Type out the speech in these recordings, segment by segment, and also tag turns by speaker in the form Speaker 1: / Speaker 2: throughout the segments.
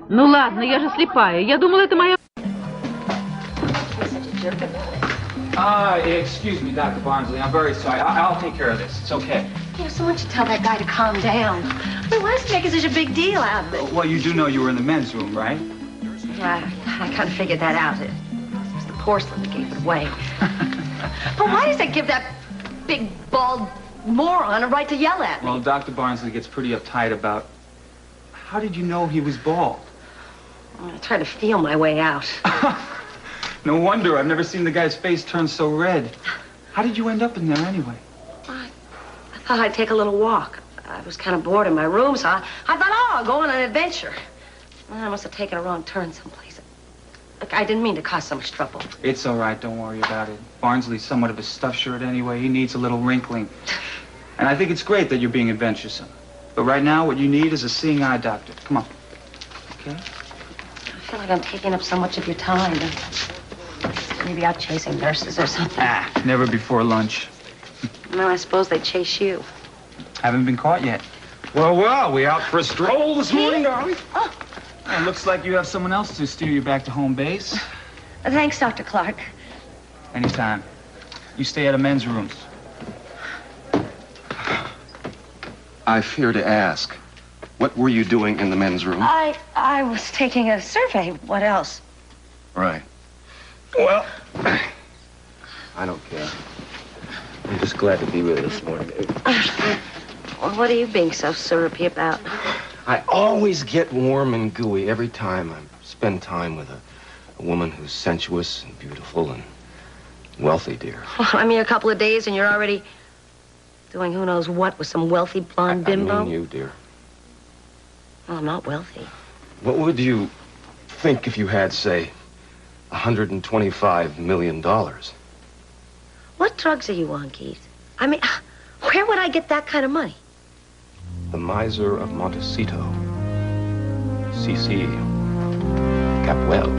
Speaker 1: Ну ладно, я же слепая. Я думала, это моя...
Speaker 2: Excuse me, Dr. Barnsley. I'm very sorry. I'll take care of this. It's okay.
Speaker 3: You know, someone should tell that guy to calm down. I mean, why is he making such a big deal out of it?
Speaker 2: Well, you do know you were in the men's room, right?
Speaker 3: Yeah, I kind of figured that out. It was the porcelain that gave it away. But why does that give that big, bald moron a right to yell at me?
Speaker 2: Well, Dr. Barnsley gets pretty uptight about... How did you know he was bald?
Speaker 3: I tried to feel my way out.
Speaker 2: No wonder. I've never seen the guy's face turn so red. How did you end up in there anyway?
Speaker 3: I thought I'd take a little walk. I was kind of bored in my room, so I thought, oh, I'll go on an adventure. Well, I must have taken a wrong turn someplace. Look, I didn't mean to cause so much trouble.
Speaker 2: It's all right. Don't worry about it. Barnsley's somewhat of a stuffed shirt anyway. He needs a little wrinkling. And I think it's great that you're being adventuresome. But right now, what you need is a seeing eye doctor. Come on. Okay?
Speaker 3: I feel like I'm taking up so much of your time. Maybe out chasing nurses or something.
Speaker 2: Ah, never before lunch.
Speaker 3: No, I suppose they chase you.
Speaker 2: Haven't been caught yet. Well, we out for a stroll this morning, are we?
Speaker 3: Oh.
Speaker 2: It looks like you have someone else to steer you back to home base.
Speaker 3: Thanks, Dr. Clark.
Speaker 2: Anytime. You stay out of men's rooms.
Speaker 4: I fear to ask, what were you doing in the men's room?
Speaker 3: I was taking a survey. What else?
Speaker 4: Right. Well, I don't care. I'm just glad to be with you this morning.
Speaker 3: Well, what are you being so syrupy about?
Speaker 4: I always get warm and gooey every time I spend time with a woman who's sensuous and beautiful and wealthy, dear.
Speaker 3: Well, I mean, a couple of days and you're already doing who knows what with some wealthy blonde bimbo?
Speaker 4: I mean you, dear.
Speaker 3: Well, I'm not wealthy.
Speaker 4: What would you think if you had, say, $125 million?
Speaker 3: What drugs are you on, Keith? I mean, where would I get that kind of money?
Speaker 4: The miser of Montecito. C.C. Capwell.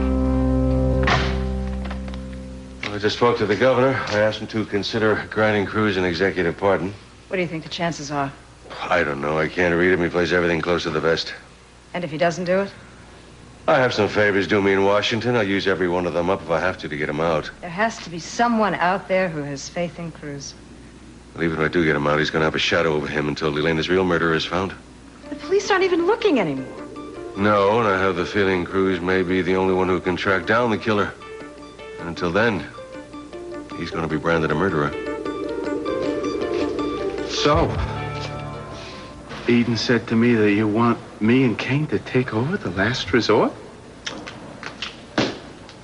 Speaker 5: I just spoke to the governor. I asked him to consider granting Cruz an executive pardon.
Speaker 6: What do you think the chances are?
Speaker 5: I don't know. I can't read him. He plays everything close to the vest.
Speaker 6: And if he doesn't do it?
Speaker 5: I have some favors due me in Washington. I'll use every one of them up if I have to get him out.
Speaker 6: There has to be someone out there who has faith in Cruz.
Speaker 5: But even if I do get him out, he's going to have a shadow over him until Elena's real murderer is found.
Speaker 6: The police aren't even looking anymore.
Speaker 5: No, and I have the feeling Cruz may be the only one who can track down the killer. And until then, he's going to be branded a murderer.
Speaker 7: So, Eden said to me that you want me and Kane to take over the last resort?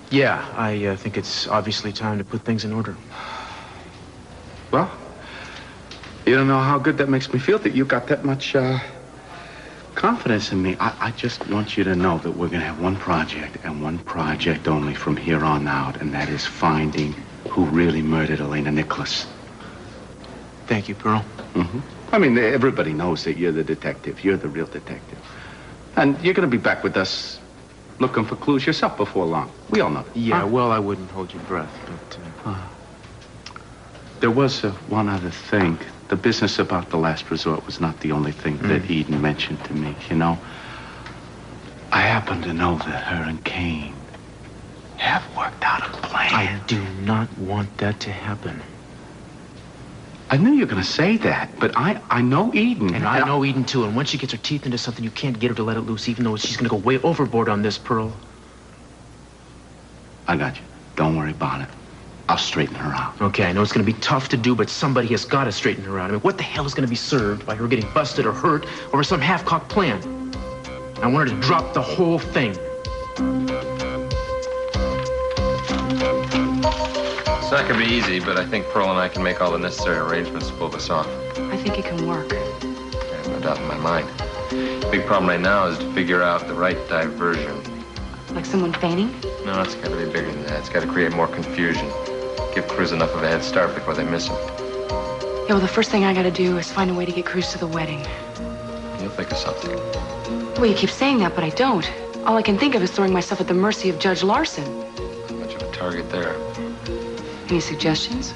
Speaker 8: Yeah, I think it's obviously time to put things in order.
Speaker 7: Well, you don't know how good that makes me feel that you got that much confidence in me. I just want you to know that we're going to have one project and one project only from here on out, and that is finding who really murdered Elena Nicholas.
Speaker 8: Thank you, Pearl.
Speaker 7: Mm-hmm. I mean, everybody knows that you're the detective. You're the real detective. And you're going to be back with us looking for clues yourself before long. We all know that.
Speaker 8: Yeah, well, I wouldn't hold your breath, but...
Speaker 7: There was one other thing. The business about the last resort was not the only thing that Eden mentioned to me, you know. I happen to know that her and Kane have worked out a plan.
Speaker 8: I do not want that to happen.
Speaker 7: I knew you were going to say that, but I know Eden.
Speaker 8: And I know Eden, too. And once she gets her teeth into something, you can't get her to let it loose, even though she's going to go way overboard on this, Pearl.
Speaker 7: I got you. Don't worry about it. I'll straighten her out.
Speaker 8: Okay, I know it's going to be tough to do, but somebody has got to straighten her out. I mean, what the hell is going to be served by her getting busted or hurt over some half-cocked plan? I want her to drop the whole thing.
Speaker 9: It's not going to be easy, but I think Pearl and I can make all the necessary arrangements to pull this off.
Speaker 6: I think it can work.
Speaker 9: I have no doubt in my mind. The big problem right now is to figure out the right diversion.
Speaker 6: Like someone fainting?
Speaker 9: No, it's got to be bigger than that. It's got to create more confusion. Give Cruz enough of a head start before they miss him.
Speaker 6: Yeah, well, the first thing I gotta do is find a way to get Cruz to the wedding.
Speaker 9: You'll think of something.
Speaker 6: Well, you keep saying that, but I don't. All I can think of is throwing myself at the mercy of Judge Larson.
Speaker 9: Not much of a target there.
Speaker 6: Any suggestions?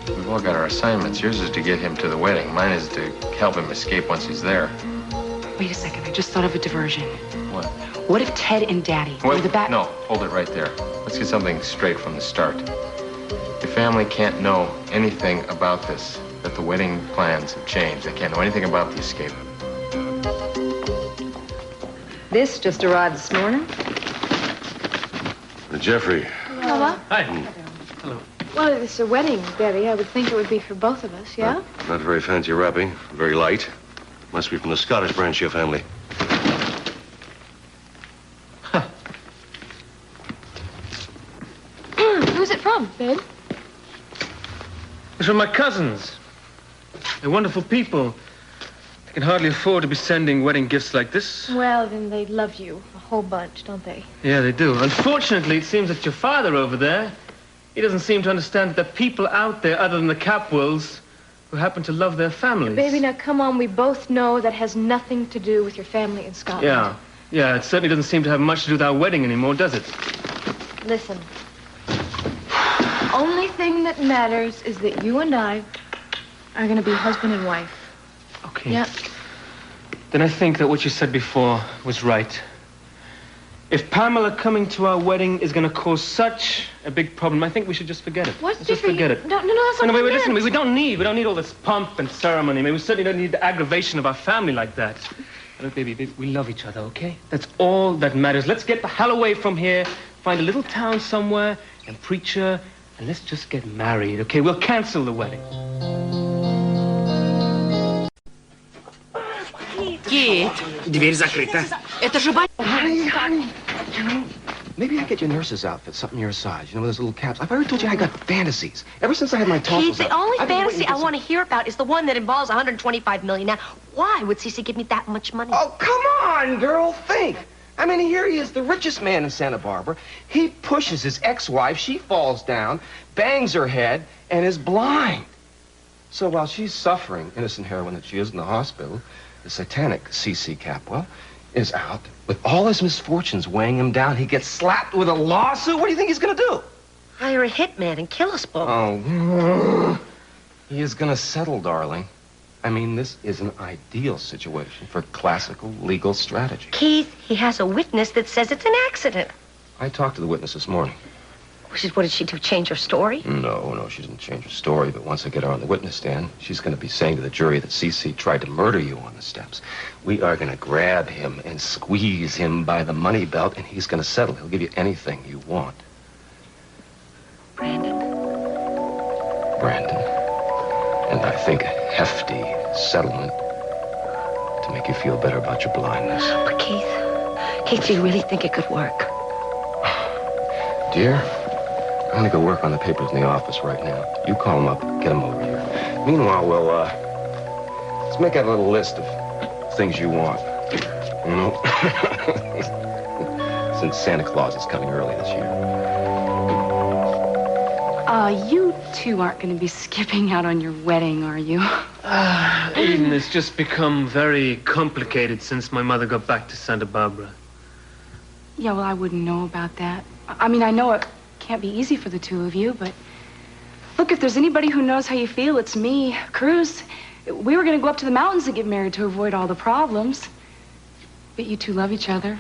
Speaker 9: We've all got our assignments. Yours is to get him to the wedding. Mine is to help him escape once he's there.
Speaker 6: Wait a second, I just thought of a diversion.
Speaker 9: What?
Speaker 6: What if Ted and Daddy were
Speaker 9: Wait,
Speaker 6: the back...
Speaker 9: no, hold it right there. Let's get something straight from the start. Your family can't know anything about this, that the wedding plans have changed. They can't know anything about the escape.
Speaker 10: This just arrived this morning.
Speaker 5: Jeffrey.
Speaker 11: Hello.
Speaker 8: Hi.
Speaker 11: Hello. Well, it's a wedding, Betty. I would think it would be for both of us, yeah?
Speaker 5: Not very fancy wrapping. Very light. Must be from the Scottish branch of your family.
Speaker 11: Huh. Who's it from, babe?
Speaker 12: It's from my cousins. They're wonderful people. They can hardly afford to be sending wedding gifts like this.
Speaker 11: Well, then they love you a whole bunch, don't they?
Speaker 12: Yeah, they do. Unfortunately, it seems that your father over there, he doesn't seem to understand that there are people out there other than the Capwells who happen to love their families.
Speaker 11: Baby, now come on. We both know that has nothing to do with your family in Scotland.
Speaker 12: Yeah, it certainly doesn't seem to have much to do with our wedding anymore, does it?
Speaker 11: Listen. Only thing that matters is that you and I are going to be husband and wife.
Speaker 12: Okay.
Speaker 11: Yeah.
Speaker 12: Then I think that what you said before was right. If Pamela coming to our wedding is going to cause such a big problem, I think we should just forget it.
Speaker 11: What?
Speaker 12: Just forget it.
Speaker 11: No, that's not
Speaker 12: No,
Speaker 11: what
Speaker 12: wait,
Speaker 11: I
Speaker 12: listen,
Speaker 11: meant.
Speaker 12: we don't need all this pomp and ceremony. I mean, we certainly don't need the aggravation of our family like that. Look, baby, we love each other, okay? That's all that matters. Let's get the hell away from here, find a little town somewhere, and preach her, and let's just get married, okay? We'll cancel the wedding.
Speaker 1: Кейт,
Speaker 8: Дверь закрыта.
Speaker 1: это же
Speaker 4: Honey, you know, maybe I get your nurse's outfit, something your size. You know, with those little caps. I've already told you I got fantasies. Ever since I had my tonsils
Speaker 3: Keith, the
Speaker 4: out,
Speaker 3: only
Speaker 4: I've been
Speaker 3: fantasy
Speaker 4: waiting
Speaker 3: I
Speaker 4: for
Speaker 3: want to hear about is the one that involves $125 million. Now, why would Cece give me that much money?
Speaker 4: Oh, come on, girl, think. I mean, here he is, the richest man in Santa Barbara. He pushes his ex-wife, she falls down, bangs her head, and is blind. So while she's suffering innocent heroin that she is in the hospital, the satanic C.C. Capwell is out with all his misfortunes weighing him down. He gets slapped with a lawsuit. What do you think he's going to do?
Speaker 3: Hire a hitman and kill us both.
Speaker 4: Oh, he is going to settle, darling. I mean, this is an ideal situation for classical legal strategy.
Speaker 3: Keith, he has a witness that says it's an accident.
Speaker 4: I talked to the witness this morning.
Speaker 3: What did she do, change her story?
Speaker 4: No, she didn't change her story, but once I get her on the witness stand, she's going to be saying to the jury that C.C. tried to murder you on the steps. We are going to grab him and squeeze him by the money belt, and he's going to settle. He'll give you anything you want.
Speaker 3: Brandon.
Speaker 4: And I think a hefty settlement to make you feel better about your blindness.
Speaker 3: But Keith, do you really think it could work?
Speaker 4: Dear, I'm going to go work on the papers in the office right now. You call them up, get them over here. Meanwhile, let's make out a little list of things you want. You know? Since Santa Claus is coming early this year.
Speaker 6: You two aren't going to be skipping out on your wedding, are you?
Speaker 12: Eden, it's just become very complicated since my mother got back to Santa Barbara.
Speaker 6: Yeah, well, I wouldn't know about that. I mean, I know it can't be easy for the two of you, but look, if there's anybody who knows how you feel, it's me. Cruz, we were going to go up to the mountains and get married to avoid all the problems. But you two love each other.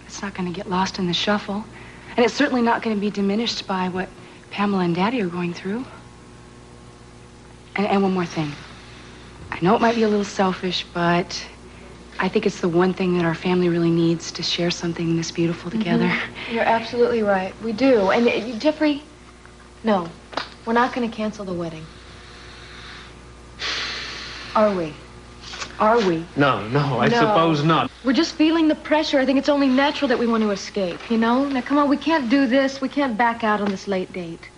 Speaker 6: It's not going to get lost in the shuffle. And it's certainly not going to be diminished by what Pamela and Daddy are going through. And one more thing. I know it might be a little selfish, but I think it's the one thing that our family really needs to share something this beautiful together.
Speaker 11: Mm-hmm. You're absolutely right. We do. And Jeffrey, no, we're not going to cancel the wedding. Are we? Are we?
Speaker 12: No, I suppose not.
Speaker 11: We're just feeling the pressure. I think it's only natural that we want to escape, you know? Now, come on, we can't do this. We can't back out on this late date.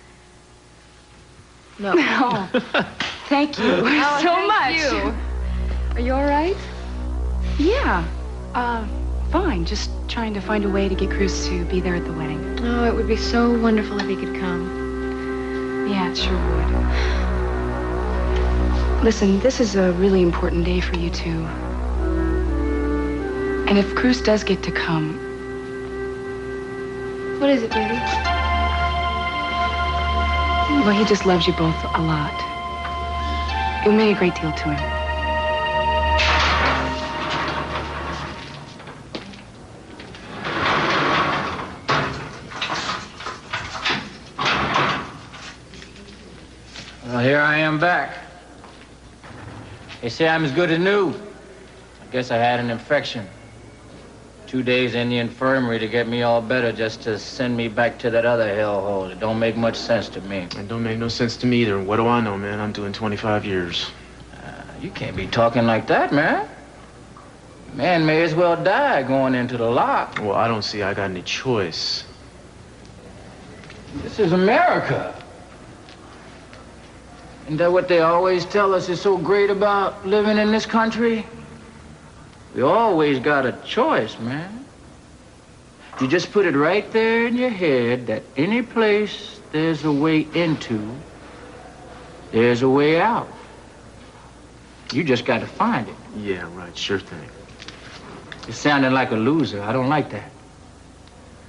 Speaker 11: No.
Speaker 6: No. Thank you so much.
Speaker 11: You. Are you all right?
Speaker 6: Yeah. Fine. Just trying to find a way to get Cruz to be there at the wedding.
Speaker 11: Oh, it would be so wonderful if he could come.
Speaker 6: Yeah, it sure would. Listen, this is a really important day for you two. And if Cruz does get to come...
Speaker 11: What is it, baby?
Speaker 6: Well, he just loves you both a lot. It will mean a great deal to him.
Speaker 13: here I am back. They say I'm as good as new. I guess I had an infection. 2 days in the infirmary to get me all better just to send me back to that other hellhole. It don't make much sense to me.
Speaker 8: It don't make no sense to me either. What do I know, man? I'm doing 25 years.
Speaker 13: You can't be talking like that, man. Man may as well die going into the lock.
Speaker 8: Well, I don't see I got any choice.
Speaker 13: This is America. Isn't that what they always tell us is so great about living in this country? We always got a choice, man. You just put it right there in your head that any place there's a way into, there's a way out. You just got to find it.
Speaker 8: Yeah, right. Sure thing.
Speaker 13: You're sounding like a loser. I don't like that.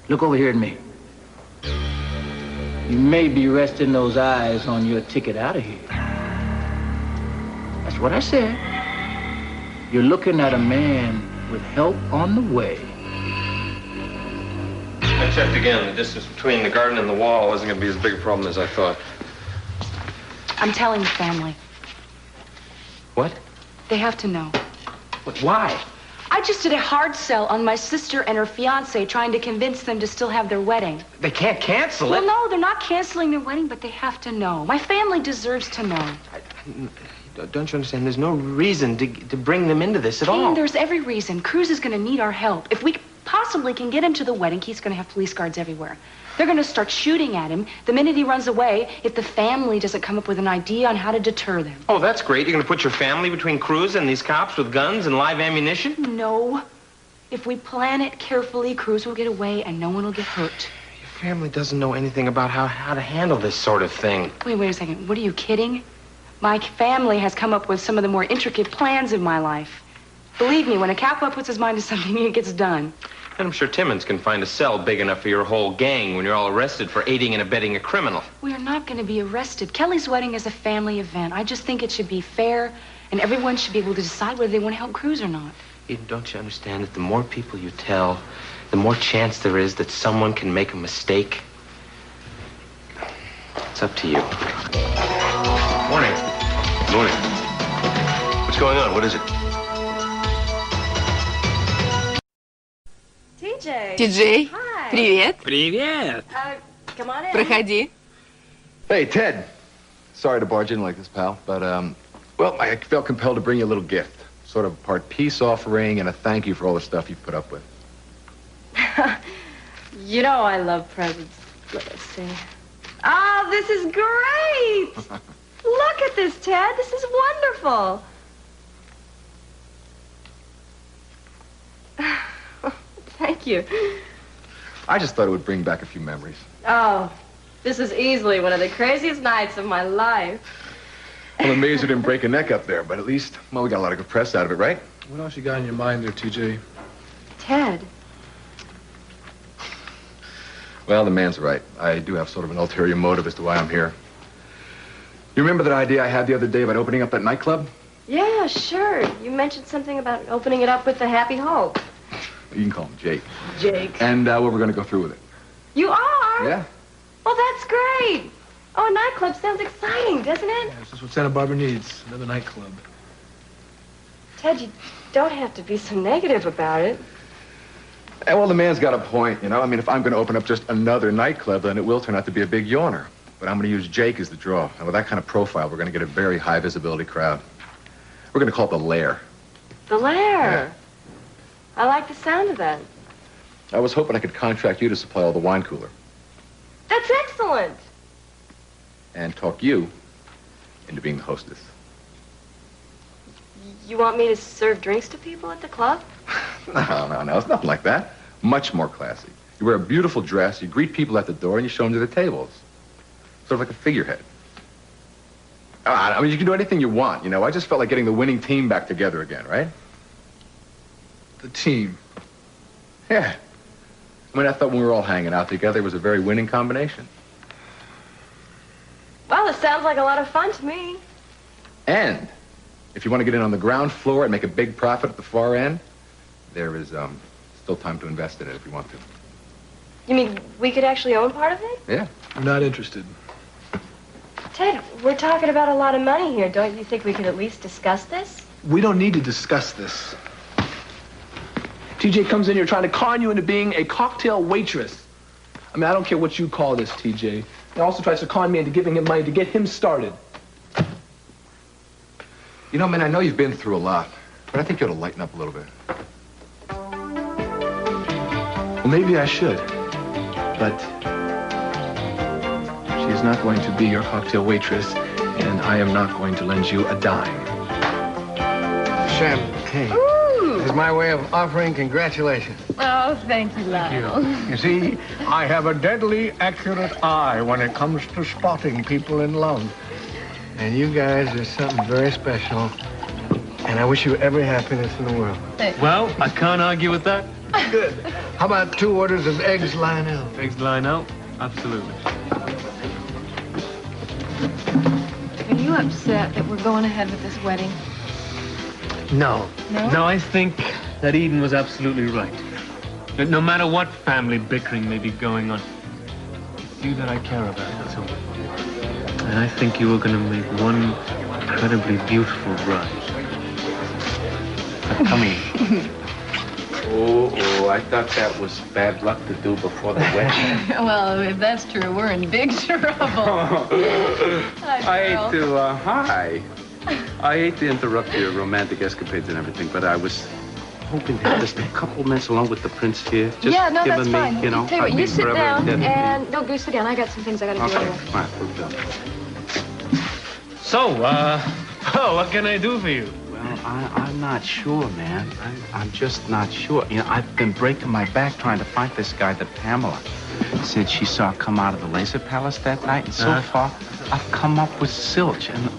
Speaker 13: Look over here at me. You may be resting those eyes on your ticket out of here. That's what I said. You're looking at a man with help on the way.
Speaker 9: I checked again. The distance between the garden and the wall wasn't going to be as big a problem as I thought.
Speaker 6: I'm telling the family.
Speaker 9: What?
Speaker 6: They have to know.
Speaker 9: But why?
Speaker 6: I just did a hard sell on my sister and her fiance, trying to convince them to still have their wedding.
Speaker 9: They can't cancel it.
Speaker 6: Well, no, they're not canceling their wedding, but they have to know. My family deserves to know.
Speaker 9: Don't you understand? There's no reason to bring them into this at all.
Speaker 6: Kane, there's every reason. Cruz is going to need our help. If we possibly can get him to the wedding, he's going to have police guards everywhere. They're going to start shooting at him the minute he runs away if the family doesn't come up with an idea on how to deter them.
Speaker 9: Oh, that's great. You're going to put your family between Cruz and these cops with guns and live ammunition?
Speaker 6: No. If we plan it carefully, Cruz will get away and no one will get hurt.
Speaker 9: Your family doesn't know anything about how to handle this sort of thing.
Speaker 6: Wait a second. What, are you kidding? My family has come up with some of the more intricate plans in my life. Believe me, when a capo puts his mind to something, it gets done.
Speaker 9: And I'm sure Timmons can find a cell big enough for your whole gang when you're all arrested for aiding and abetting a criminal.
Speaker 6: We are not going to be arrested. Kelly's wedding is a family event. I just think it should be fair, and everyone should be able to decide whether they want to help Cruz or not.
Speaker 9: Eden, don't you understand that the more people you tell, the more chance there is that someone can make a mistake? It's up to you.
Speaker 5: Morning. Morning. What's going on? What is it?
Speaker 1: ТиДжей, привет.
Speaker 12: Привет.
Speaker 3: Come on in.
Speaker 1: Проходи.
Speaker 7: Hey, Ted. Sorry to barge in like this, pal, but, well, I felt compelled to bring you a little gift. Sort of part peace offering and a thank you for all the stuff you've put up with.
Speaker 3: You know I love presents. Let's see. Oh, this is great. Look at this, Ted. This is wonderful. Thank you.
Speaker 7: I just thought it would bring back a few memories.
Speaker 3: Oh, this is easily one of the craziest nights of my life.
Speaker 7: I'm amazed you didn't break a neck up there, but at least, well, we got a lot of good press out of it, right?
Speaker 14: What else you got in your mind there, TJ?
Speaker 3: Ted.
Speaker 7: Well, the man's right. I do have sort of an ulterior motive as to why I'm here. You remember that idea I had the other day about opening up that nightclub?
Speaker 3: Yeah, sure. You mentioned something about opening it up with the Happy Hope.
Speaker 7: You can call him Jake.
Speaker 3: Jake.
Speaker 7: And we're going to go through with it.
Speaker 3: You are?
Speaker 7: Yeah.
Speaker 3: Well, that's great. Oh, a nightclub sounds exciting, doesn't it?
Speaker 14: Yeah, this is what Santa Barbara needs. Another nightclub.
Speaker 3: Ted, you don't have to be so negative about it.
Speaker 7: And, well, the man's got a point, you know. I mean, if I'm going to open up just another nightclub, then it will turn out to be a big yawner. But I'm going to use Jake as the draw. And with that kind of profile, we're going to get a very high-visibility crowd. We're going to call it the Lair.
Speaker 3: The Lair?
Speaker 7: Yeah.
Speaker 3: I like the sound of that.
Speaker 7: I was hoping I could contract you to supply all the wine cooler.
Speaker 3: That's excellent.
Speaker 7: And talk you into being the hostess.
Speaker 3: You want me to serve drinks to people at the club?
Speaker 7: No. It's nothing like that. Much more classy. You wear a beautiful dress, you greet people at the door, and you show them to the tables. Sort of like a figurehead. I mean, you can do anything you want, you know. I just felt like getting the winning team back together again, right?
Speaker 14: The team.
Speaker 7: Yeah. I mean, I thought when we were all hanging out together, it was a very winning combination.
Speaker 3: Well, it sounds like a lot of fun to me.
Speaker 7: And if you want to get in on the ground floor and make a big profit at the far end, there is still time to invest in it if you want to.
Speaker 3: You mean we could actually own part of it?
Speaker 7: Yeah.
Speaker 14: I'm not interested.
Speaker 15: Ted, we're talking about a lot of money here. Don't you think we could at least discuss this?
Speaker 7: We don't need to discuss this. TJ comes in here trying to con you into being a cocktail waitress. I mean, I don't care what you call this, TJ. He also tries to con me into giving him money to get him started.
Speaker 4: You know, man, I know you've been through a lot, but I think you ought to lighten up a little bit.
Speaker 7: Well, maybe I should, but she is not going to be your cocktail waitress, and I am not going to lend you a dime.
Speaker 16: Champagne. This is my way of offering congratulations.
Speaker 11: Oh, thank you, Lionel.
Speaker 16: You see, I have a deadly accurate eye when it comes to spotting people in love. And you guys are something very special. And I wish you every happiness in the world.
Speaker 12: Well, I can't argue with that.
Speaker 16: Good. How about 2 orders of eggs Lionel?
Speaker 12: Eggs Lionel? Absolutely.
Speaker 11: Are you upset that we're going ahead with this wedding?
Speaker 12: No.
Speaker 11: No?
Speaker 12: No, I think that Eden was absolutely right. That no matter what family bickering may be going on, it's you that I care about, that's all. And I think you were going to make one incredibly beautiful bride. Now, come here.
Speaker 7: Oh, I thought that was bad luck to do before the wedding.
Speaker 11: Well, if that's true, we're in big trouble.
Speaker 7: I hate to, hi. I hate to interrupt your romantic escapades and everything, but I was hoping to have just a couple minutes along with the prince here. Just
Speaker 11: yeah, no, that's
Speaker 7: giving
Speaker 11: fine.
Speaker 7: me, you know,
Speaker 11: Tell you what, you sit down and...
Speaker 7: No,
Speaker 11: No, go sit down. I got some things I got to do.
Speaker 7: okay, fine, we'll go.
Speaker 12: So, what can I do for you?
Speaker 7: Well, I'm not sure, man. I'm just not sure. You know, I've been breaking my back trying to find this guy that Pamela said she saw come out of the Laser Palace that night, and so far, I've come up with zilch, and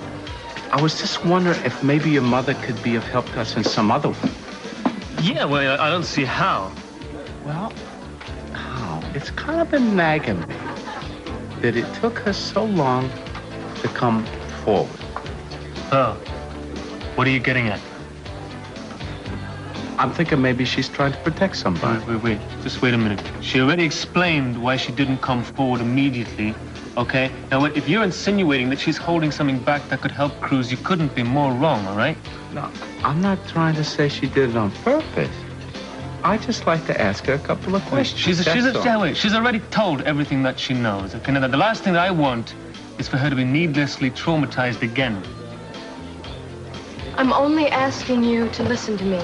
Speaker 7: I was just wondering if maybe your mother could be of help to us in some other way.
Speaker 12: Yeah, well, I don't see how.
Speaker 7: Well, how? It's kind of been nagging me that it took her so long to come forward.
Speaker 12: Oh. What are you getting at?
Speaker 7: I'm thinking maybe she's trying to protect somebody.
Speaker 12: Wait. Just wait a minute. She already explained why she didn't come forward immediately, okay? Now, if you're insinuating that she's holding something back that could help Cruz, you couldn't be more wrong, all right?
Speaker 7: No, I'm not trying to say she did it on purpose. I just like to ask her a couple of questions.
Speaker 12: She's already told everything that she knows, okay? Now, the last thing that I want is for her to be needlessly traumatized again.
Speaker 11: I'm only asking you to listen to me.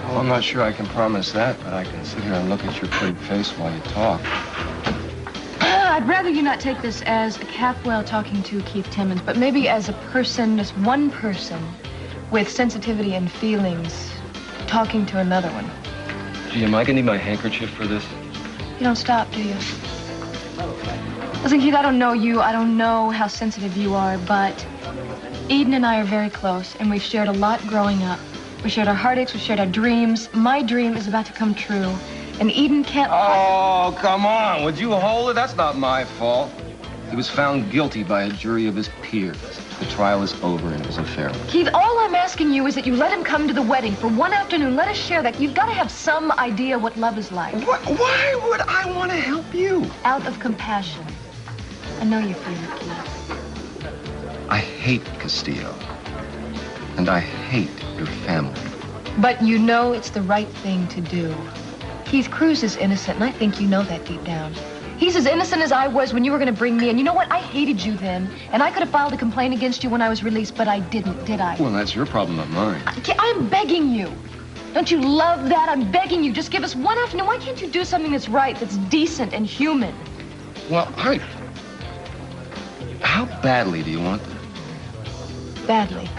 Speaker 4: Well, I'm not sure I can promise that, but I can sit here and look at your pretty face while you talk.
Speaker 11: I'd rather you not take this as a Capwell talking to Keith Timmons, but maybe as a person, just one person, with sensitivity and feelings, talking to another one.
Speaker 4: Gee, am I gonna need my handkerchief for this?
Speaker 11: You don't stop, do you? Listen, Keith, I don't know you. I don't know how sensitive you are, but Eden and I are very close, and we've shared a lot growing up. We shared our heartaches, we shared our dreams. My dream is about to come true, and Eden can't...
Speaker 4: Oh, come on. Would you hold it? That's not my fault. He was found guilty by a jury of his peers. The trial is over, and it was a fair one.
Speaker 11: Keith, all I'm asking you is that you let him come to the wedding for one afternoon. Let us share that. You've got to have some idea what love is like.
Speaker 4: Why would I want to help you?
Speaker 11: Out of compassion. I know you feel it, Keith.
Speaker 4: I hate Castillo. And I hate your family.
Speaker 11: But you know it's the right thing to do. Keith, Cruz is innocent, and I think you know that deep down. He's as innocent as I was when you were going to bring me in. You know what? I hated you then, and I could have filed a complaint against you when I was released, but I didn't, did I?
Speaker 4: Well, that's your problem, not mine.
Speaker 11: I'm begging you. Don't you love that? I'm begging you. Just give us one afternoon. Why can't you do something that's right, that's decent and human?
Speaker 4: Well, how badly do you want this?
Speaker 11: Badly.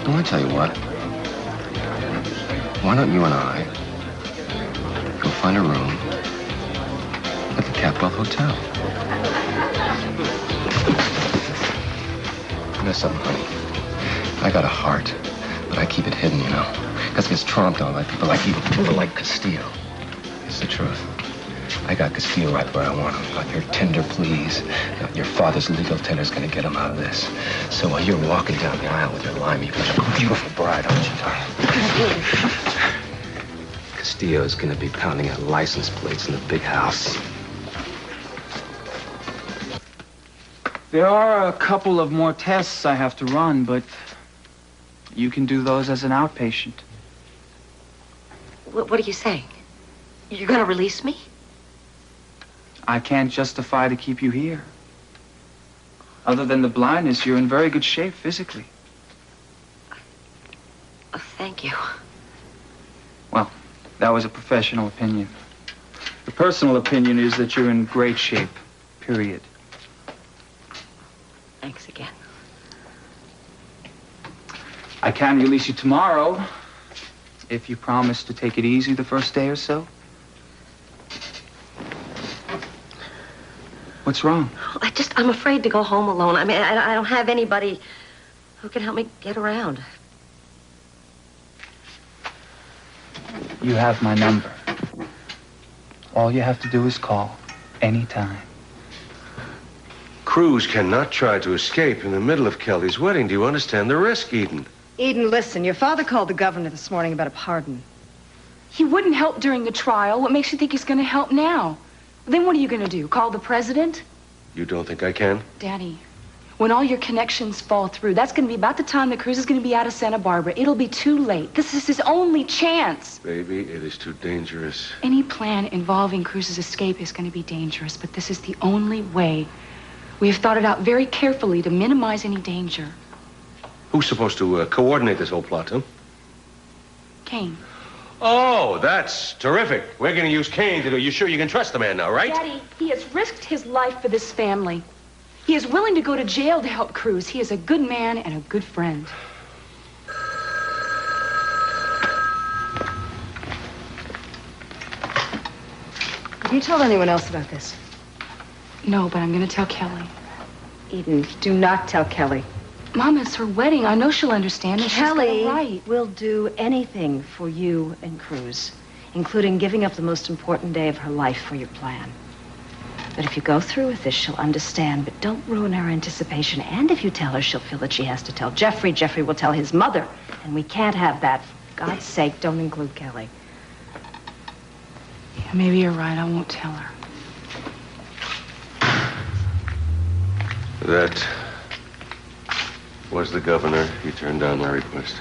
Speaker 4: Well, I tell you what. Why don't you and I go find a room at the Capwell Hotel? You know something, honey? I got a heart, but I keep it hidden, you know? Because it gets tromped on by people like you, people like Castillo. It's the truth. I got Castillo right where I want him. Got your tender pleas. Got your father's legal tender's gonna get him out of this. So while you're walking down the aisle with your limey, you've got a beautiful bride, aren't you, darling? Castillo's gonna be pounding out license plates in the big house.
Speaker 2: There are a couple of more tests I have to run, but you can do those as an outpatient.
Speaker 3: What are you saying? You're going to release me?
Speaker 2: I can't justify to keep you here. Other than the blindness, you're in very good shape physically.
Speaker 3: Oh, thank you.
Speaker 2: Well, that was a professional opinion. The personal opinion is that you're in great shape, period.
Speaker 3: Thanks again.
Speaker 2: I can release you tomorrow if you promise to take it easy the first day or so. What's wrong?
Speaker 3: I'm afraid to go home alone. I mean, I don't have anybody who can help me get around.
Speaker 2: You have my number. All you have to do is call anytime.
Speaker 5: Cruz cannot try to escape in the middle of Kelly's wedding. Do you understand the risk, Eden?
Speaker 10: Eden, listen, your father called the governor this morning about a pardon.
Speaker 6: He wouldn't help during the trial. What makes you think he's going to help now? Then what are you going to do? Call the president?
Speaker 5: You don't think I can?
Speaker 6: Daddy, when all your connections fall through, that's going to be about the time that Cruz is going to be out of Santa Barbara. It'll be too late. This is his only chance.
Speaker 5: Baby, it is too dangerous.
Speaker 6: Any plan involving Cruz's escape is going to be dangerous, but this is the only way. We have thought it out very carefully to minimize any danger.
Speaker 5: Who's supposed to coordinate this whole plot, huh?
Speaker 6: Kane.
Speaker 5: Oh, that's terrific. We're going to use Kane to do. You sure you can trust the man now, right?
Speaker 6: Daddy, he has risked his life for this family. He is willing to go to jail to help Cruz. He is a good man and a good friend.
Speaker 10: Have you told anyone else about this?
Speaker 6: No, but I'm going to tell Kelly.
Speaker 10: Eden, do not tell Kelly.
Speaker 6: Mom, it's her wedding. I know she'll understand. And
Speaker 10: Kelly
Speaker 6: she's got it right.
Speaker 10: will do anything for you and Cruz, including giving up the most important day of her life for your plan. But if you go through with this, she'll understand, but don't ruin her anticipation. And if you tell her, she'll feel that she has to tell Jeffrey. Jeffrey will tell his mother, and we can't have that. For God's sake, don't include Kelly.
Speaker 6: Yeah, maybe you're right. I won't tell her.
Speaker 5: That was the governor. He turned down my request.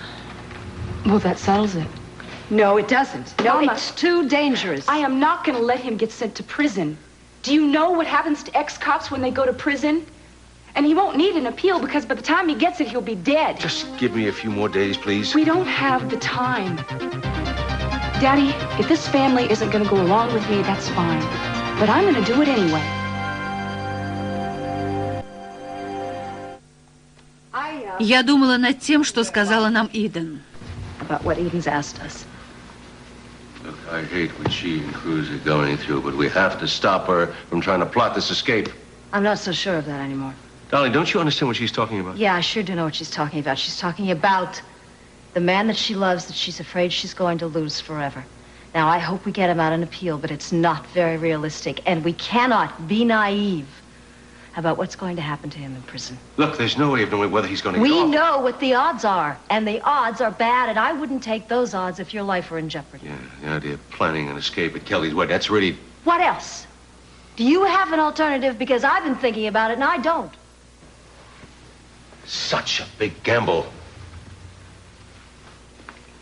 Speaker 6: Well, that settles it.
Speaker 10: No, it doesn't. No,
Speaker 6: Mama,
Speaker 10: it's too dangerous.
Speaker 6: I am not going to let him get sent to prison. Do you know what happens to ex-cops when they go to prison? And he won't need an appeal because by the time he gets it, he'll be dead.
Speaker 5: Just give me a few more days, please.
Speaker 6: We don't have the time. Daddy, if this family isn't going to go along with me, that's fine. But I'm going to do it anyway.
Speaker 17: Я думала над тем, что сказала нам Иден.
Speaker 10: About what Eden's asked us.
Speaker 5: Look, I hate what she and Cruz are going through, but we have to stop her from trying to plot this escape.
Speaker 10: I'm not so sure of that anymore.
Speaker 5: Darling, don't you understand what she's talking about?
Speaker 10: Yeah, I sure do know what she's talking about. She's talking about the man that she loves, that she's afraid she's going to lose forever. Now, I hope we get him out an appeal, but it's not very realistic, and we cannot be naive about what's going to happen to him in prison.
Speaker 5: Look, there's no way of knowing whether he's going to
Speaker 10: We
Speaker 5: get off.
Speaker 10: know what the odds are, and the odds are bad, and I wouldn't take those odds if your life were in jeopardy.
Speaker 5: Yeah, the idea of planning an escape at Kelly's wedding, that's really...
Speaker 10: What else? Do you have an alternative? Because I've been thinking about it, and I don't.
Speaker 5: Such a big gamble.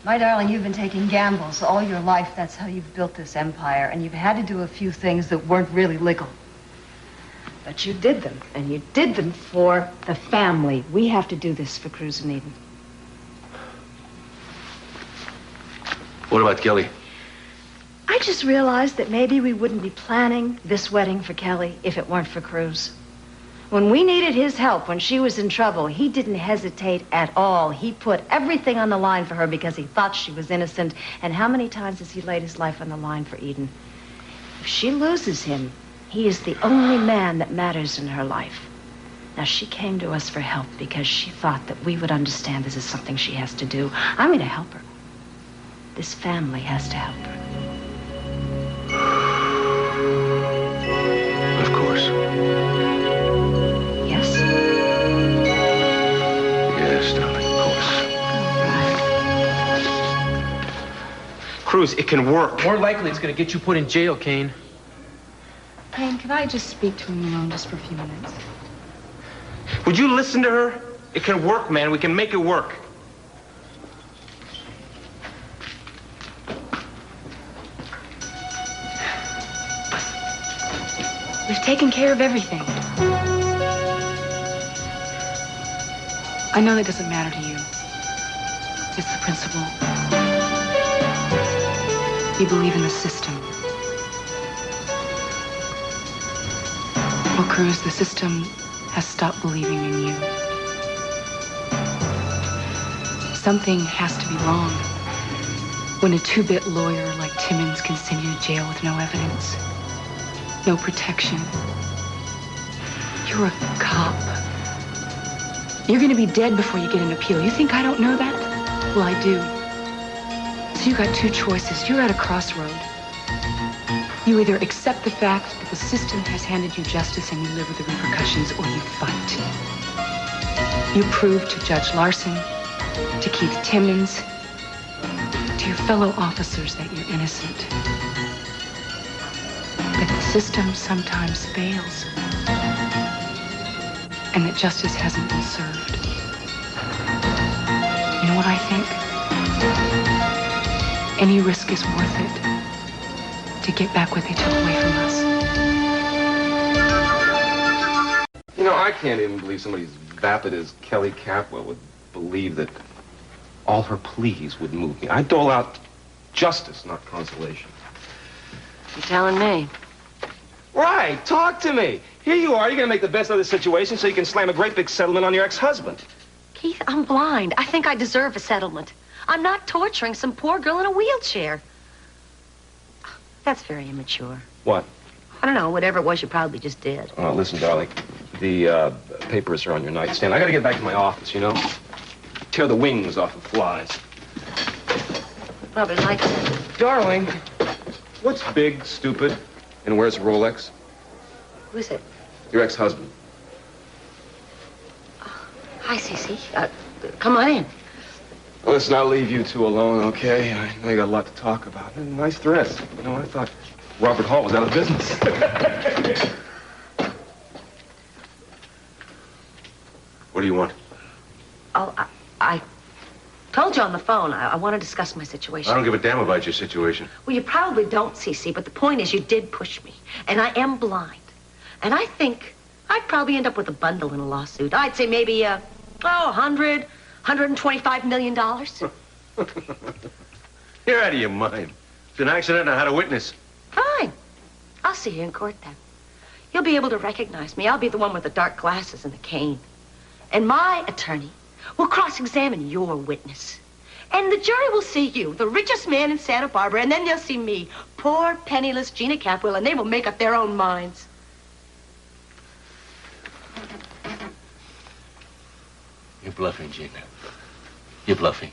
Speaker 10: My darling, you've been taking gambles all your life. That's how you've built this empire, and you've had to do a few things that weren't really legal. But you did them, and you did them for the family. We have to do this for Cruz and Eden.
Speaker 5: What about Kelly?
Speaker 10: I just realized that maybe we wouldn't be planning this wedding for Kelly if it weren't for Cruz. When we needed his help, when she was in trouble, he didn't hesitate at all. He put everything on the line for her because he thought she was innocent. And how many times has he laid his life on the line for Eden? If she loses him, he is the only man that matters in her life. Now, she came to us for help because she thought that we would understand this is something she has to do. I'm going to help her. This family has to help her.
Speaker 5: Of course.
Speaker 10: Yes?
Speaker 5: Yes, darling, of course.
Speaker 8: Cruz, it can work. More likely it's going to get you put in jail, Kane.
Speaker 6: Kane, can I just speak to him alone just for a few minutes?
Speaker 12: Would you listen to her? It can work, man. We can make it work.
Speaker 6: We've taken care of everything. I know that doesn't matter to you. It's the principle. You believe in the system. Well, Cruz, the system has stopped believing in you. Something has to be wrong when a two-bit lawyer like Timmons can send you to jail with no evidence, no protection. You're a cop. You're going to be dead before you get an appeal. You think I don't know that? Well, I do. So you got two choices. You're at a crossroad. You either accept the fact that the system has handed you justice and you live with the repercussions, or you fight. You prove to Judge Larson, to Keith Timmons, to your fellow officers that you're innocent. That the system sometimes fails. And that justice hasn't been served. You know what I think? Any risk is worth it to get back what they took away from us.
Speaker 4: You know, I can't even believe somebody as vapid as Kelly Capwell would believe that all her pleas would move me. I dole out justice, not consolation.
Speaker 3: You're telling me.
Speaker 4: Right, talk to me. Here you are, you're gonna make the best of the situation so you can slam a great big settlement on your ex-husband.
Speaker 3: Keith, I'm blind. I think I deserve a settlement. I'm not torturing some poor girl in a wheelchair. That's very immature.
Speaker 4: What?
Speaker 3: I don't know, whatever it was you probably just did.
Speaker 4: Oh, listen, darling. The papers are on your nightstand. I gotta get back to my office, you know? Tear the wings off of flies.
Speaker 3: Probably like that.
Speaker 4: Darling, what's big, stupid, and wears a Rolex?
Speaker 3: Who is it?
Speaker 4: Your ex-husband.
Speaker 3: Hi, Cece. Come on in.
Speaker 4: Listen, I'll leave you two alone, okay? I know you got a lot to talk about. Nice dress. You know, I thought Robert Hall was out of business.
Speaker 5: What do you want?
Speaker 3: Oh, I told you on the phone. I want to discuss my situation.
Speaker 5: I don't give a damn about your situation.
Speaker 3: Well, you probably don't, Cece, but the point is you did push me. And I am blind. And I think I'd probably end up with a bundle in a lawsuit. I'd say maybe, $125 million.
Speaker 5: You're out of your mind. It's an accident and I had a witness.
Speaker 3: Fine. I'll see you in court then. You'll be able to recognize me. I'll be the one with the dark glasses and the cane. And my attorney will cross-examine your witness. And the jury will see you, the richest man in Santa Barbara, and then they'll see me, poor, penniless Gina Capwell, and they will make up their own minds.
Speaker 18: You're bluffing, Gina. You're bluffing.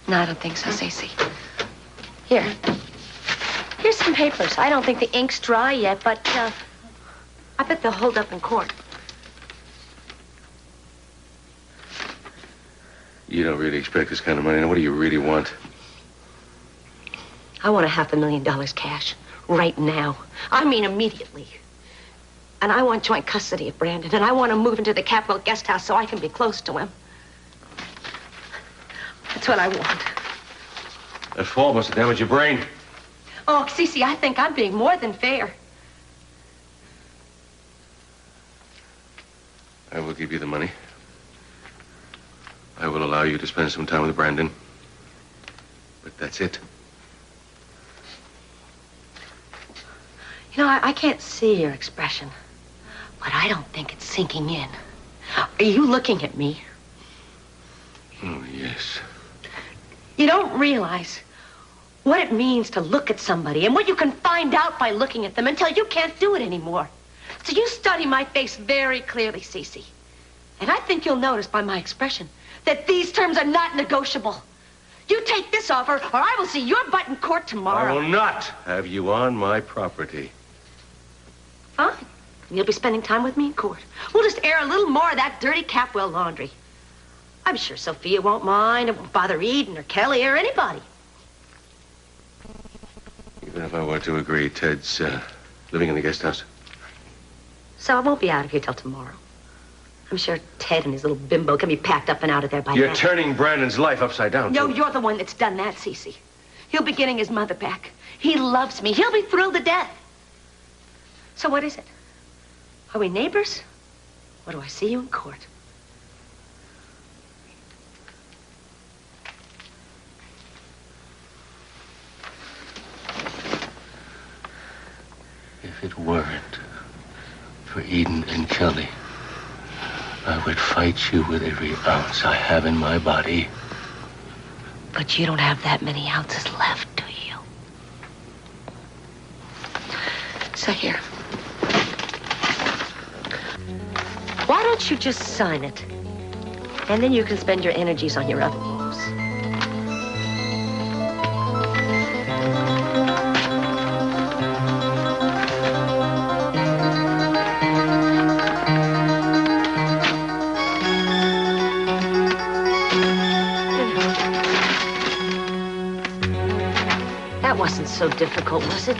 Speaker 3: No, I don't think so, Cece. Here. Here's some papers. I don't think the ink's dry yet, but, I bet they'll hold up in court.
Speaker 5: You don't really expect this kind of money. Now, what do you really want?
Speaker 3: I want $500,000 cash. Right now. I mean immediately. And I want joint custody of Brandon. And I want to move into the Capwell guest house so I can be close to him. That's what I want.
Speaker 5: That fall must have damaged your brain.
Speaker 3: Oh, Cece, I think I'm being more than fair.
Speaker 5: I will give you the money. I will allow you to spend some time with Brandon. But that's it.
Speaker 3: You know, I can't see your expression, but I don't think it's sinking in. Are you looking at me?
Speaker 5: Oh, yes.
Speaker 3: You don't realize what it means to look at somebody and what you can find out by looking at them until you can't do it anymore. So you study my face very clearly, Cece. And I think you'll notice by my expression that these terms are not negotiable. You take this offer, or I will see your butt in court tomorrow.
Speaker 5: I will not have you on my property.
Speaker 3: Fine. You'll be spending time with me in court. We'll just air a little more of that dirty Capwell laundry. I'm sure Sophia won't mind. It won't bother Iden or Kelly or anybody.
Speaker 5: Even if I were to agree, Ted's living in the guest house.
Speaker 3: So I won't be out of here till tomorrow. I'm sure Ted and his little bimbo can be packed up and out of there by now.
Speaker 5: You're turning Brandon's life upside down.
Speaker 3: No, you're the one that's done that, Cece. He'll be getting his mother back. He loves me. He'll be thrilled to death. So what is it? Are we neighbors? Or do I see you in court?
Speaker 18: If it weren't for Eden and Kelly, I would fight you with every ounce I have in my body.
Speaker 3: But you don't have that many ounces left, do you? So here. Why don't you just sign it? And then you can spend your energies on your other moves. That wasn't so difficult, was it?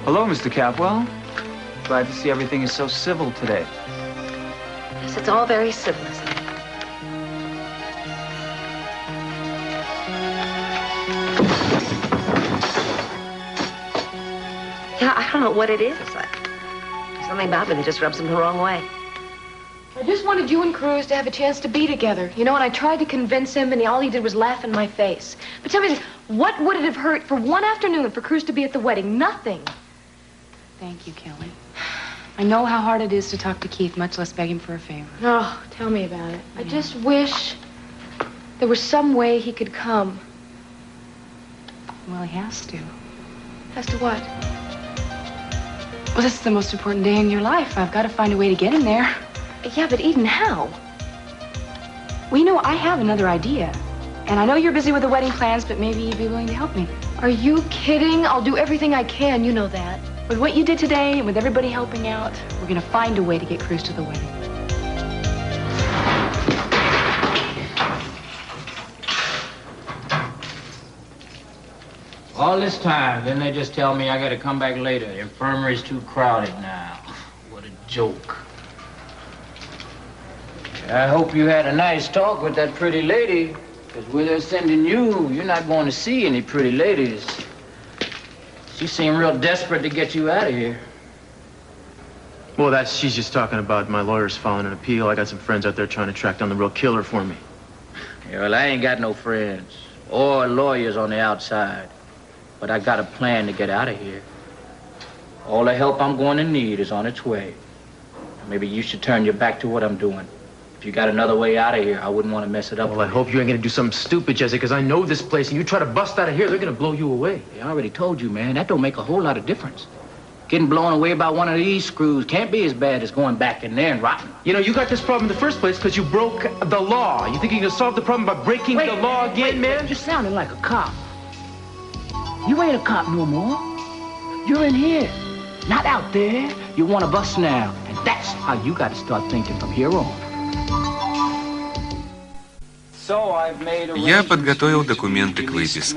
Speaker 2: Hello, Mr. Capwell. Glad to see everything is so civil today.
Speaker 3: Yes, it's all very civil, isn't it? Yeah, I don't know what it is. Something about me that just rubs him the wrong way.
Speaker 11: I just wanted you and Cruz to have a chance to be together. You know, and I tried to convince him, and all he did was laugh in my face. But tell me this, what would it have hurt for one afternoon for Cruz to be at the wedding? Nothing.
Speaker 6: Thank you, Kelly. I know how hard it is to talk to Keith, much less beg him for a favor.
Speaker 11: Oh, tell me about it. I just wish there was some way he could come.
Speaker 6: Well, he has to.
Speaker 11: As to what?
Speaker 6: Well, this is the most important day in your life. I've got to find a way to get him there.
Speaker 11: Yeah, but Eden, how?
Speaker 6: Well, you know, I have another idea. And I know you're busy with the wedding plans, but maybe you'd be willing to help me.
Speaker 11: Are you kidding? I'll do everything I can, you know that.
Speaker 6: With what you did today and with everybody helping out, we're going to find a way to get Cruz to the wedding.
Speaker 13: All this time, then they just tell me I gotta come back later. The infirmary's too crowded now. What a joke. I hope you had a nice talk with that pretty lady, because where they're sending you, you're not going to see any pretty ladies. She seemed real desperate to get you out of here.
Speaker 8: Well, she's just talking about my lawyer's filing an appeal. I got some friends out there trying to track down the real killer for me.
Speaker 13: Yeah, well, I ain't got no friends or lawyers on the outside, but I got a plan to get out of here. All the help I'm going to need is on its way. Maybe you should turn your back to what I'm doing. If you got another way out of here, I wouldn't want to mess it up.
Speaker 8: Well, I hope you ain't gonna do something stupid, Jesse, because I know this place, and you try to bust out of here, they're gonna blow you away.
Speaker 13: I already told you, man, that don't make a whole lot of difference. Getting blown away by one of these screws can't be as bad as going back in there and rotting.
Speaker 8: You know, you got this problem in the first place because you broke the law. You think you can solve the problem by breaking the law again, man?
Speaker 13: You're sounding like a cop. You ain't a cop no more. You're in here, not out there. You're one of us now, and that's how you got to start thinking from here on.
Speaker 19: Я подготовил документы к выписке.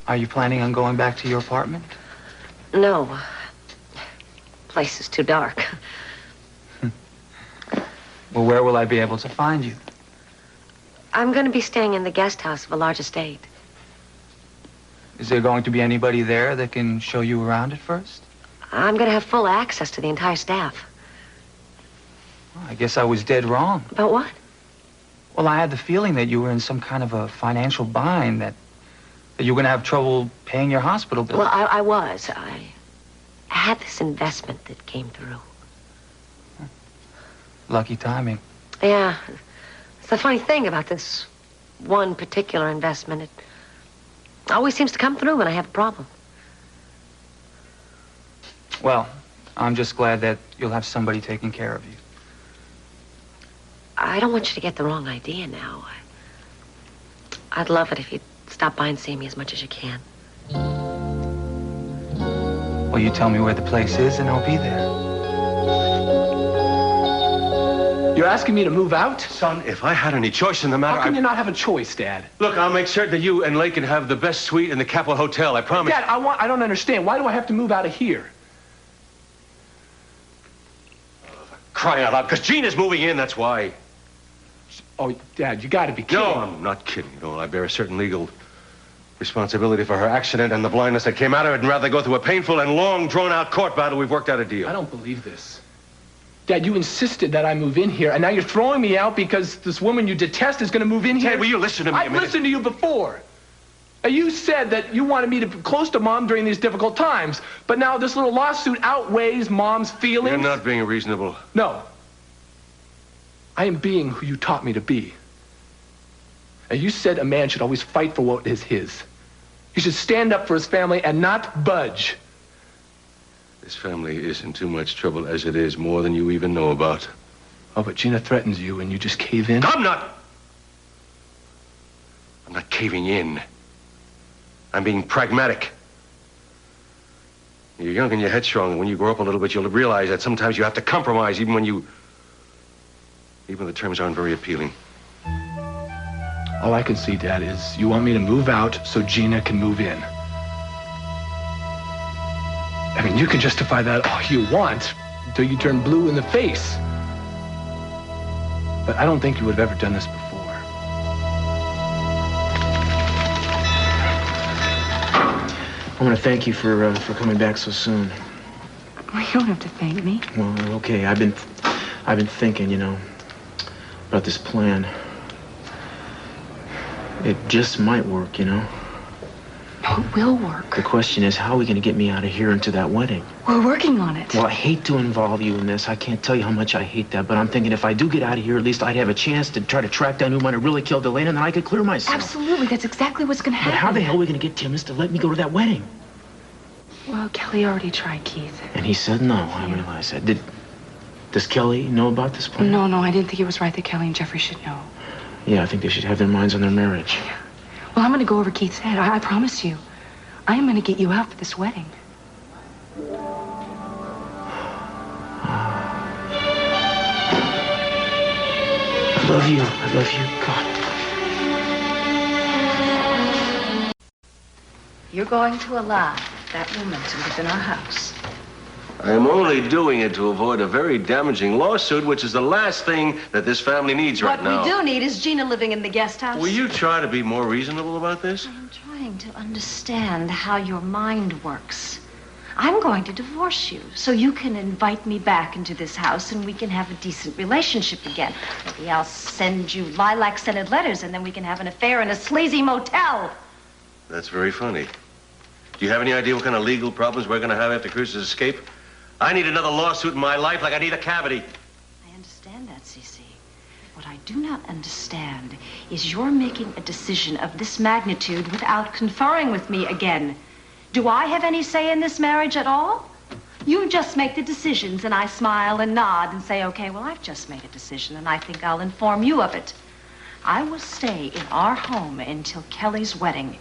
Speaker 2: Are you planning on going back to your apartment?
Speaker 3: No. Place is too dark.
Speaker 2: Well, where will I be able to find you?
Speaker 3: I'm going to be staying in the guest house of a large estate.
Speaker 2: Is there going to be anybody there that can show you around at first?
Speaker 3: I'm going to have full access to the entire staff.
Speaker 2: Well, I guess I was dead wrong.
Speaker 3: About what?
Speaker 2: Well, I had the feeling that you were in some kind of a financial bind, that you were going to have trouble paying your hospital bill.
Speaker 3: Well, I was. I had this investment that came through.
Speaker 2: Lucky timing.
Speaker 3: Yeah. It's the funny thing about this one particular investment. It always seems to come through when I have a problem.
Speaker 2: Well, I'm just glad that you'll have somebody taking care of you.
Speaker 3: I don't want you to get the wrong idea now. I'd love it if you'd stop by and see me as much as you can.
Speaker 2: Well, you tell me where the place is and I'll be there.
Speaker 12: You're asking me to move out?
Speaker 5: Son, if I had any choice in the matter,
Speaker 12: How can you not have a choice, Dad?
Speaker 5: Look, I'll make certain that you and Laken have the best suite in the Capitol Hotel, I promise.
Speaker 12: Dad, I don't understand. Why do I have to move out of here?
Speaker 5: crying out loud, because Gina's moving in, that's why.
Speaker 7: Oh, Dad, you gotta be kidding.
Speaker 5: No, I'm not kidding. You know, I bear a certain legal responsibility for her accident and the blindness that came out of it, and rather go through a painful and long, drawn-out court battle, we've worked out a deal.
Speaker 12: I don't believe this. Dad, you insisted that I move in here, and now you're throwing me out because this woman you detest is going to move in here?
Speaker 5: Ted, will you listen to me a minute?
Speaker 12: I've listened to you before. You said that you wanted me to be close to Mom during these difficult times, but now this little lawsuit outweighs Mom's feelings.
Speaker 5: You're not being reasonable.
Speaker 12: No. I am being who you taught me to be. And you said a man should always fight for what is his. He should stand up for his family and not budge.
Speaker 5: This family is in too much trouble as it is, more than you even know about.
Speaker 12: Oh, but Gina threatens you and you just cave in?
Speaker 5: I'm not caving in. I'm being pragmatic. You're young and you're headstrong, and when you grow up a little bit, you'll realize that sometimes you have to compromise, even when the terms aren't very appealing.
Speaker 12: All I can see, Dad, is you want me to move out so Gina can move in. I mean, you can justify that all you want until you turn blue in the face. But I don't think you would have ever done this before.
Speaker 8: I want to thank you for coming back so soon.
Speaker 6: Well, you don't have to thank me.
Speaker 8: Well, okay, I've been thinking, you know, about this plan. It just might work, you know.
Speaker 6: No, it will work.
Speaker 8: The question is, how are we going to get me out of here into that wedding?
Speaker 6: We're working on it.
Speaker 8: Well, I hate to involve you in this. I can't tell you how much I hate that, but I'm thinking if I do get out of here, at least I'd have a chance to try to track down who might have really killed Elena, and then I could clear myself.
Speaker 6: Absolutely, that's exactly what's going to happen.
Speaker 8: But how the hell are we going to get Timmons to let me go to that wedding?
Speaker 6: Well, Kelly already tried, Keith.
Speaker 8: And he said no. I realize that. Does Kelly know about this plan?
Speaker 6: No, I didn't think it was right that Kelly and Jeffrey should know.
Speaker 8: Yeah, I think they should have their minds on their marriage.
Speaker 6: Yeah. Well, I'm going to go over Keith's head. I promise you. I am going to get you out for this wedding.
Speaker 8: I love you. I love you. God.
Speaker 10: You're going to allow that woman to live in our house.
Speaker 5: I am only doing it to avoid a very damaging lawsuit, which is the last thing that this family needs right now.
Speaker 10: What we do need is Gina living in the guest house.
Speaker 5: Will you try to be more reasonable about this?
Speaker 10: I'm trying to understand how your mind works. I'm going to divorce you so you can invite me back into this house and we can have a decent relationship again. Maybe I'll send you lilac-scented letters and then we can have an affair in a sleazy motel.
Speaker 5: That's very funny. Do you have any idea what kind of legal problems we're going to have after Cruz's escape? I need another lawsuit in my life like I need a cavity.
Speaker 10: I understand that, Cece. What I do not understand is you're making a decision of this magnitude without conferring with me again. Do I have any say in this marriage at all? You just make the decisions, and I smile and nod and say, okay, well, I've just made a decision, and I think I'll inform you of it. I will stay in our home until Kelly's wedding.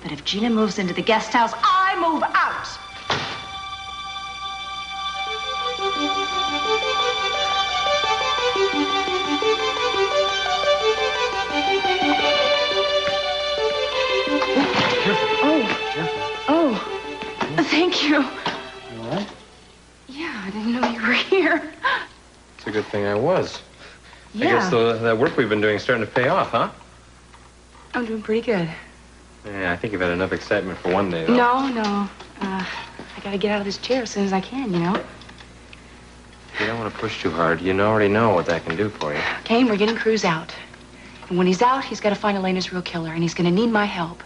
Speaker 10: But if Gina moves into the guest house, I move out.
Speaker 6: Oh, thank you.
Speaker 9: You all right?
Speaker 6: Yeah, I didn't know you were here.
Speaker 9: It's a good thing I was.
Speaker 6: Yeah.
Speaker 9: I guess the work we've been doing is starting to pay off, huh?
Speaker 6: I'm doing pretty good.
Speaker 9: Yeah, I think you've had enough excitement for one day, though.
Speaker 6: No. I gotta get out of this chair as soon as I can, you know?
Speaker 9: You don't want to push too hard. You already know what that can do for you.
Speaker 6: Kane, we're getting Cruz out. And when he's out, he's got to find Elena's real killer, and he's gonna need my help.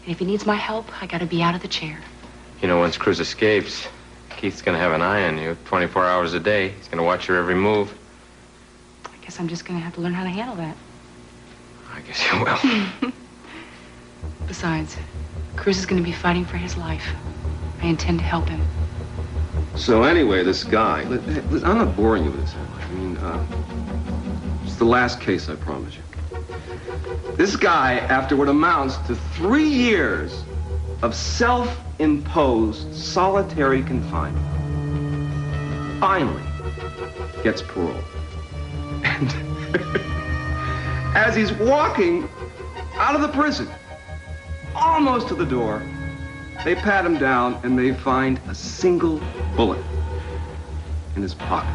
Speaker 6: And if he needs my help, I gotta be out of the chair.
Speaker 9: You know, once Cruz escapes, Keith's gonna have an eye on you 24 hours a day. He's gonna watch your every move.
Speaker 6: I guess I'm just gonna have to learn how to handle that.
Speaker 9: I guess you will.
Speaker 6: Besides, Cruz is gonna be fighting for his life. I intend to help him.
Speaker 4: So anyway, this guy, I'm not boring you with this. I mean, it's the last case, I promise you. This guy, after what amounts to 3 years of self-imposed solitary confinement, finally gets parole. And as he's walking out of the prison, almost to the door, they pat him down and they find a single bullet in his pocket.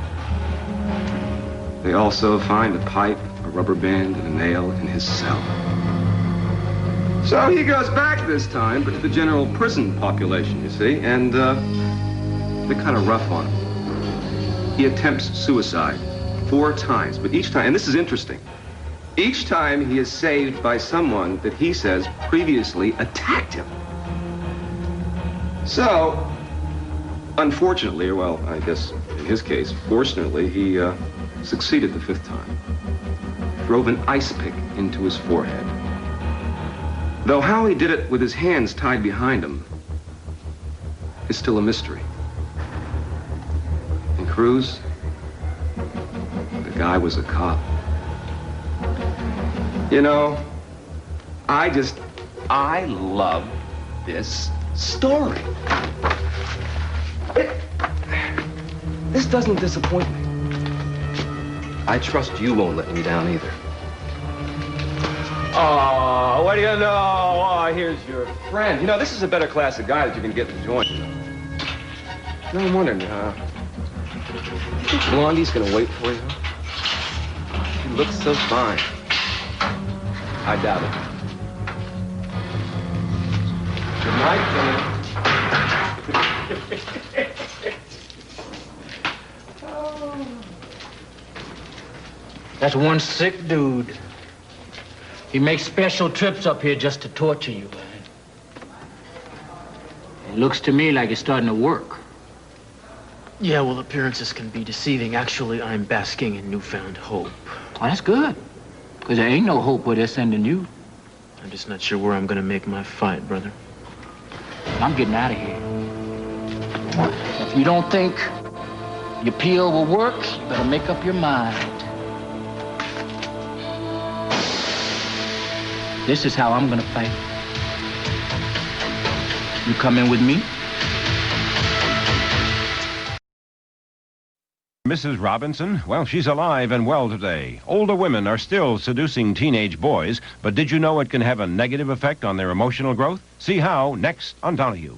Speaker 4: They also find a pipe, a rubber band, and a nail in his cell. So he goes back this time, but to the general prison population, you see, and they're kind of rough on him. He attempts suicide 4 times, but each time, and this is interesting, each time he is saved by someone that he says previously attacked him. So, unfortunately, or well, I guess in his case, fortunately, he succeeded the 5th time. Drove an ice pick into his forehead. Though how he did it with his hands tied behind him is still a mystery. And Cruz, the guy was a cop. You know, I love this story. This doesn't disappoint me. I trust you won't let me down either. Oh, what do you know? Oh, here's your friend. You know, this is a better class of guy that you can get to join. No, I'm wondering, Blondie's gonna wait for you? She looks so fine. I doubt it. Good night,
Speaker 13: That's one sick dude. He makes special trips up here just to torture you, man. It looks to me like it's starting to work.
Speaker 8: Yeah, well, appearances can be deceiving. Actually, I'm basking in newfound hope.
Speaker 13: Well, that's good. Because there ain't no hope where they're sending you.
Speaker 8: I'm just not sure where I'm gonna make my fight, brother.
Speaker 13: I'm getting out of here. If you don't think your peel will work, you better make up your mind. This is how I'm gonna fight. You coming with me?
Speaker 20: Mrs. Robinson, well, she's alive and well today. Older women are still seducing teenage boys, but did you know it can have a negative effect on their emotional growth? See how next on Donahue.